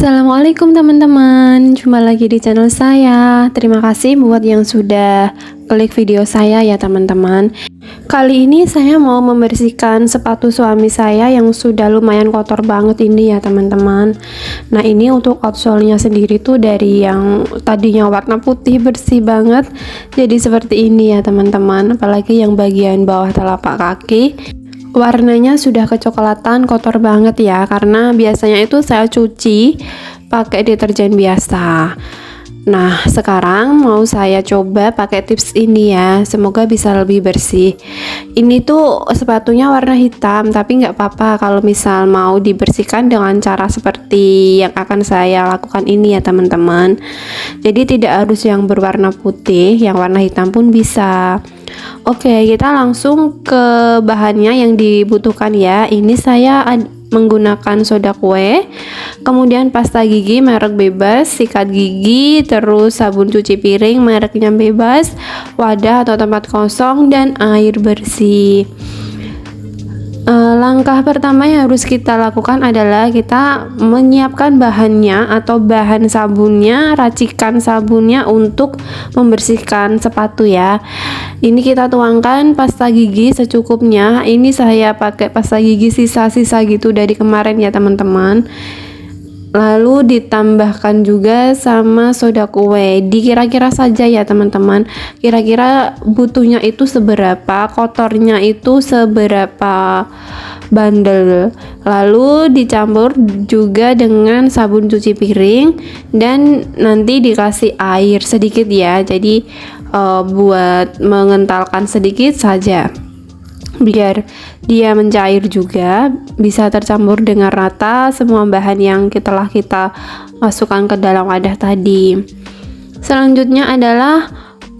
Assalamualaikum teman-teman, jumpa lagi di channel saya. Terima kasih buat yang sudah klik video saya ya teman-teman. Kali ini saya mau membersihkan sepatu suami saya yang sudah lumayan kotor banget ini ya teman-teman. Nah, ini untuk outsole-nya sendiri tuh dari yang tadinya warna putih bersih banget jadi seperti ini ya teman-teman. Apalagi yang bagian bawah telapak kaki, warnanya sudah kecoklatan, kotor banget ya, karena biasanya itu saya cuci pakai deterjen biasa. Nah, sekarang mau saya coba pakai tips ini ya, semoga bisa lebih bersih. Ini tuh sepatunya warna hitam, tapi nggak apa-apa kalau misal mau dibersihkan dengan cara seperti yang akan saya lakukan ini ya teman-teman. Jadi tidak harus yang berwarna putih, yang warna hitam pun bisa. Oke, kita langsung ke bahannya yang dibutuhkan ya. Ini saya menggunakan soda kue, kemudian pasta gigi merek bebas, sikat gigi, terus sabun cuci piring mereknya bebas, wadah atau tempat kosong, dan air bersih. Langkah pertama yang harus kita lakukan adalah kita menyiapkan bahannya atau bahan sabunnya, racikan sabunnya untuk membersihkan sepatu ya. Ini kita tuangkan pasta gigi secukupnya. Ini saya pakai pasta gigi sisa-sisa gitu dari kemarin ya teman-teman. Lalu ditambahkan juga sama soda kue, dikira-kira saja ya teman-teman, kira-kira butuhnya itu seberapa, kotornya itu seberapa bandel. Lalu dicampur juga dengan sabun cuci piring dan nanti dikasih air sedikit ya, jadi buat mengentalkan sedikit saja biar dia mencair juga, bisa tercampur dengan rata semua bahan yang telah kita masukkan ke dalam wadah tadi. Selanjutnya adalah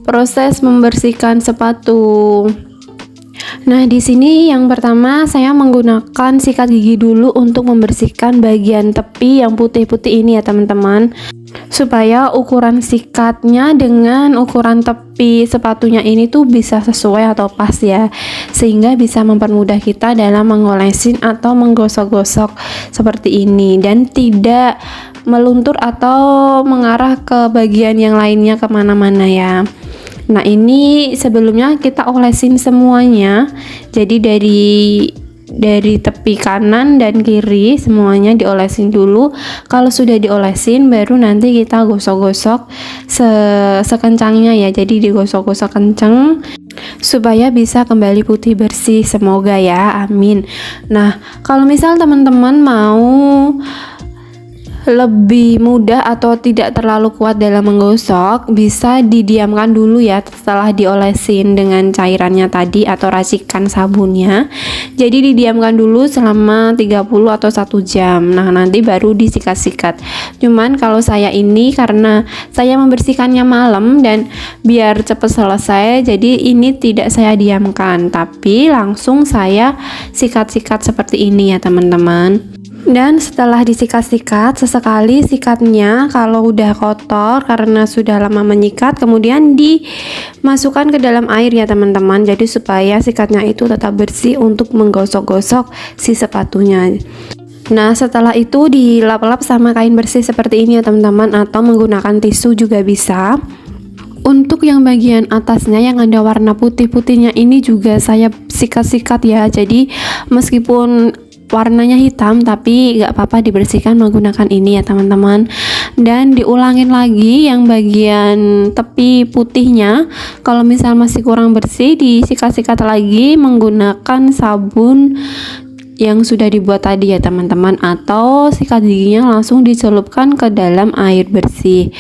proses membersihkan sepatu. Nah, di sini yang pertama saya menggunakan sikat gigi dulu untuk membersihkan bagian tepi yang putih-putih ini ya teman-teman, supaya ukuran sikatnya dengan ukuran tepi sepatunya ini tuh bisa sesuai atau pas ya, sehingga bisa mempermudah kita dalam mengolesin atau menggosok-gosok seperti ini dan tidak meluntur atau mengarah ke bagian yang lainnya kemana-mana ya. Nah, ini sebelumnya kita olesin semuanya, jadi dari tepi kanan dan kiri semuanya diolesin dulu. Kalau sudah diolesin baru nanti kita gosok-gosok sekencangnya ya, jadi digosok-gosok kencang supaya bisa kembali putih bersih, semoga ya, amin. Nah, kalau misal teman-teman mau lebih mudah atau tidak terlalu kuat dalam menggosok, bisa didiamkan dulu ya setelah diolesin dengan cairannya tadi atau racikan sabunnya. Jadi didiamkan dulu selama 30 atau 1 jam. Nah, nanti baru disikat-sikat. Cuman kalau saya ini karena saya membersihkannya malam dan biar cepat selesai, jadi ini tidak saya diamkan, tapi langsung saya sikat-sikat seperti ini ya teman-teman. Dan setelah disikat-sikat, sesekali sikatnya kalau udah kotor karena sudah lama menyikat, kemudian dimasukkan ke dalam air ya teman-teman, jadi supaya sikatnya itu tetap bersih untuk menggosok-gosok si sepatunya. Nah, setelah itu dilap-lap sama kain bersih seperti ini ya teman-teman, atau menggunakan tisu juga bisa. Untuk yang bagian atasnya yang ada warna putih-putihnya ini juga saya sikat-sikat ya, jadi meskipun warnanya hitam tapi gak apa-apa dibersihkan menggunakan ini ya teman-teman. Dan diulangin lagi yang bagian tepi putihnya, kalau misal masih kurang bersih disikat-sikat lagi menggunakan sabun yang sudah dibuat tadi ya teman-teman, atau sikat giginya langsung dicelupkan ke dalam air bersih.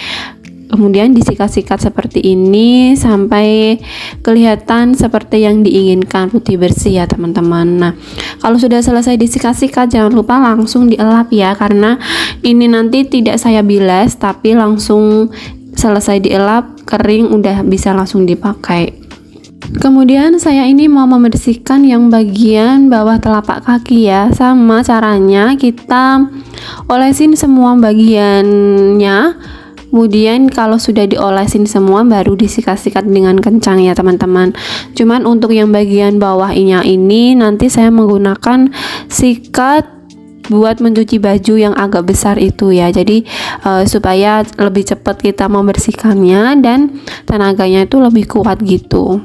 Kemudian disikat-sikat seperti ini sampai kelihatan seperti yang diinginkan, putih bersih ya teman-teman. Nah, kalau sudah selesai disikat-sikat jangan lupa langsung dielap ya, karena ini nanti tidak saya bilas tapi langsung selesai dielap kering udah bisa langsung dipakai. Kemudian saya ini mau membersihkan yang bagian bawah telapak kaki ya. Sama caranya kita olesin semua bagiannya. Kemudian kalau sudah diolesin semua baru disikat-sikat dengan kencang ya teman-teman. Cuman untuk yang bagian bawahnya ini nanti saya menggunakan sikat buat mencuci baju yang agak besar itu ya. Jadi supaya lebih cepat kita membersihkannya dan tenaganya itu lebih kuat gitu.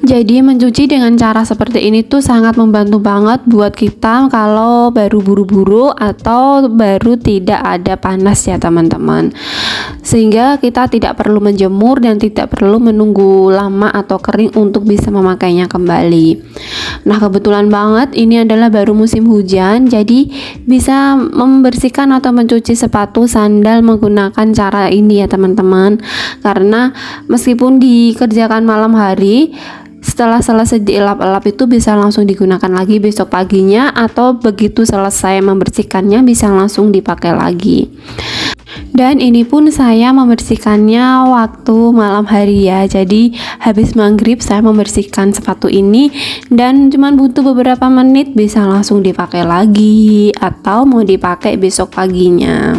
Jadi mencuci dengan cara seperti ini tuh sangat membantu banget buat kita kalau baru buru-buru atau baru tidak ada panas ya teman-teman. Sehingga kita tidak perlu menjemur dan tidak perlu menunggu lama atau kering untuk bisa memakainya kembali. Nah, kebetulan banget ini adalah baru musim hujan, jadi bisa membersihkan atau mencuci sepatu sandal menggunakan cara ini ya teman-teman. Karena meskipun dikerjakan malam hari, setelah selesai dielap-elap itu bisa langsung digunakan lagi besok paginya, atau begitu selesai membersihkannya bisa langsung dipakai lagi. Dan ini pun saya membersihkannya waktu malam hari ya. Jadi habis maghrib saya membersihkan sepatu ini dan cuman butuh beberapa menit bisa langsung dipakai lagi atau mau dipakai besok paginya.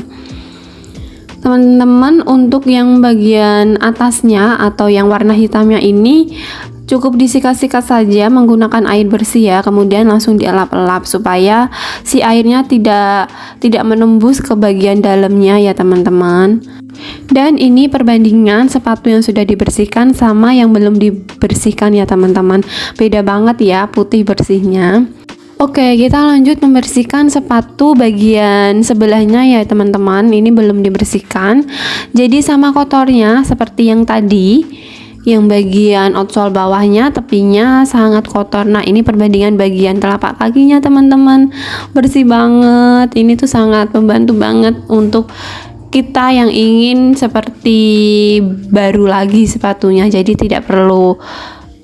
Teman-teman, untuk yang bagian atasnya atau yang warna hitamnya ini cukup disikat-sikat saja menggunakan air bersih ya, kemudian langsung dielap-elap supaya si airnya tidak menembus ke bagian dalamnya ya teman-teman. Dan ini perbandingan sepatu yang sudah dibersihkan sama yang belum dibersihkan ya teman-teman. Beda banget ya putih bersihnya. Oke, kita lanjut membersihkan sepatu bagian sebelahnya ya teman-teman. Ini belum dibersihkan. Jadi sama kotornya seperti yang tadi. Yang bagian outsole bawahnya, tepinya sangat kotor. Nah, ini perbandingan bagian telapak kakinya teman-teman. Bersih banget. Ini tuh sangat membantu banget untuk kita yang ingin seperti baru lagi sepatunya. Jadi tidak perlu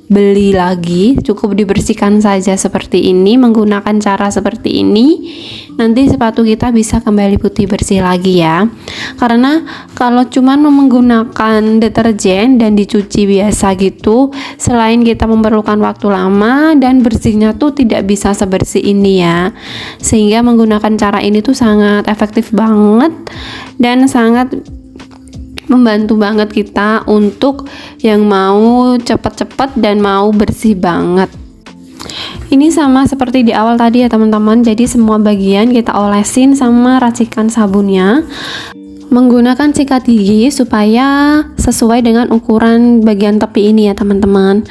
beli lagi, cukup dibersihkan saja seperti ini. Menggunakan cara seperti ini nanti sepatu kita bisa kembali putih bersih lagi ya. Karena kalau cuman menggunakan deterjen dan dicuci biasa gitu, selain kita memerlukan waktu lama dan bersihnya tuh tidak bisa sebersih ini ya. Sehingga menggunakan cara ini tuh sangat efektif banget dan sangat membantu banget kita untuk yang mau cepet-cepet dan mau bersih banget. Ini sama seperti di awal tadi ya teman-teman. Jadi semua bagian kita olesin sama racikan sabunnya menggunakan sikat gigi supaya sesuai dengan ukuran bagian tepi ini ya teman-teman.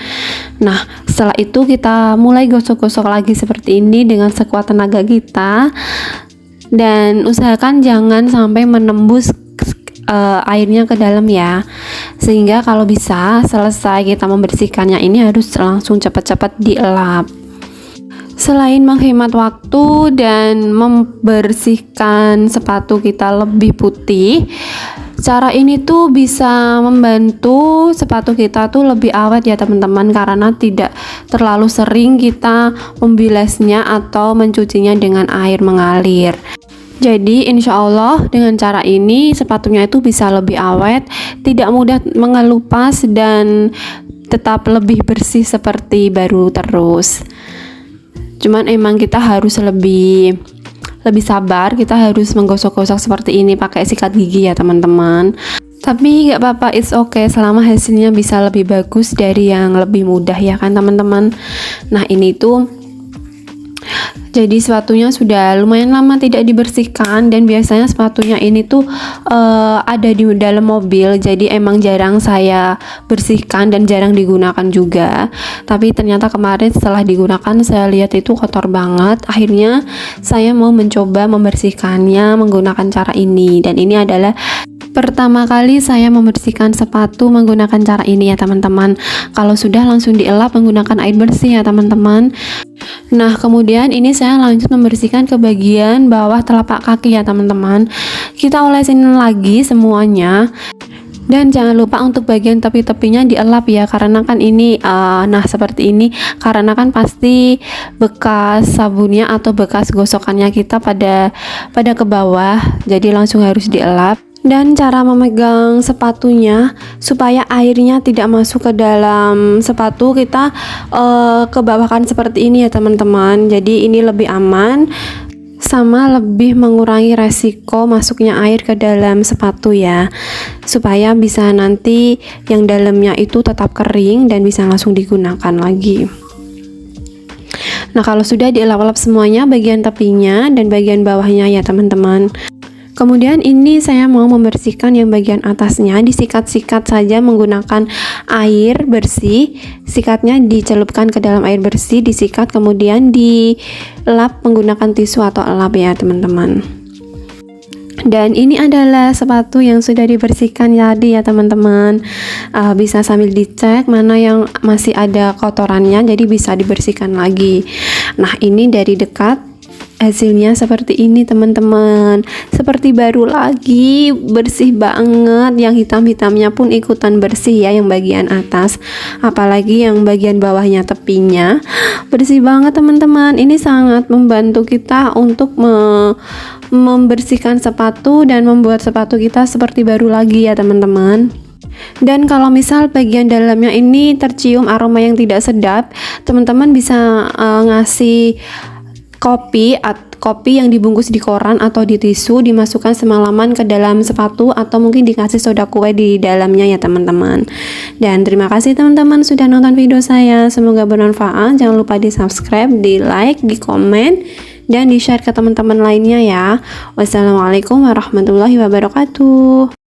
Nah, setelah itu kita mulai gosok-gosok lagi seperti ini dengan sekuat tenaga kita, dan usahakan jangan sampai menembus airnya ke dalam ya, sehingga kalau bisa selesai kita membersihkannya ini harus langsung cepat-cepat dielap. Selain menghemat waktu dan membersihkan sepatu kita lebih putih, cara ini tuh bisa membantu sepatu kita tuh lebih awet ya teman-teman, karena tidak terlalu sering kita membilasnya atau mencucinya dengan air mengalir. Jadi insya Allah dengan cara ini sepatunya itu bisa lebih awet, tidak mudah mengelupas dan tetap lebih bersih seperti baru terus. Cuman emang kita harus lebih sabar, kita harus menggosok-gosok seperti ini pakai sikat gigi ya teman-teman. Tapi gak apa-apa, it's okay selama hasilnya bisa lebih bagus dari yang lebih mudah ya kan teman-teman. Nah, ini tuh jadi sepatunya sudah lumayan lama tidak dibersihkan, dan biasanya sepatunya ini tuh ada di dalam mobil, jadi emang jarang saya bersihkan dan jarang digunakan juga. Tapi ternyata kemarin setelah digunakan saya lihat itu kotor banget. Akhirnya saya mau mencoba membersihkannya menggunakan cara ini, dan ini adalah pertama kali saya membersihkan sepatu menggunakan cara ini ya teman-teman. Kalau sudah langsung dielap menggunakan air bersih ya teman-teman. Nah, kemudian ini saya lanjut membersihkan ke bagian bawah telapak kaki ya teman-teman. Kita olesin lagi semuanya. Dan jangan lupa untuk bagian tepi-tepinya dielap ya, karena kan ini nah seperti ini, karena kan pasti bekas sabunnya atau bekas gosokannya kita pada ke bawah, jadi langsung harus dielap. Dan cara memegang sepatunya supaya airnya tidak masuk ke dalam sepatu, kita ke bawahkan seperti ini ya teman-teman. Jadi ini lebih aman sama lebih mengurangi resiko masuknya air ke dalam sepatu ya, supaya bisa nanti yang dalamnya itu tetap kering dan bisa langsung digunakan lagi. Nah, kalau sudah dielap-elap semuanya bagian tepinya dan bagian bawahnya ya teman-teman. Kemudian ini saya mau membersihkan yang bagian atasnya, disikat-sikat saja menggunakan air bersih. Sikatnya dicelupkan ke dalam air bersih, disikat kemudian dilap menggunakan tisu atau elap ya teman-teman. Dan ini adalah sepatu yang sudah dibersihkan tadi ya teman-teman. Bisa sambil dicek mana yang masih ada kotorannya, jadi bisa dibersihkan lagi. Nah, ini dari dekat hasilnya seperti ini teman-teman, seperti baru lagi, bersih banget. Yang hitam-hitamnya pun ikutan bersih ya, yang bagian atas, apalagi yang bagian bawahnya tepinya bersih banget teman-teman. Ini sangat membantu kita untuk membersihkan sepatu dan membuat sepatu kita seperti baru lagi ya teman-teman. Dan kalau misal bagian dalamnya ini tercium aroma yang tidak sedap, teman-teman bisa ngasih kopi yang dibungkus di koran atau di tisu, dimasukkan semalaman ke dalam sepatu, atau mungkin dikasih soda kue di dalamnya ya teman-teman. Dan terima kasih teman-teman sudah nonton video saya, semoga bermanfaat. Jangan lupa di subscribe, di like, di komen, dan di share ke teman-teman lainnya ya. Wassalamualaikum warahmatullahi wabarakatuh.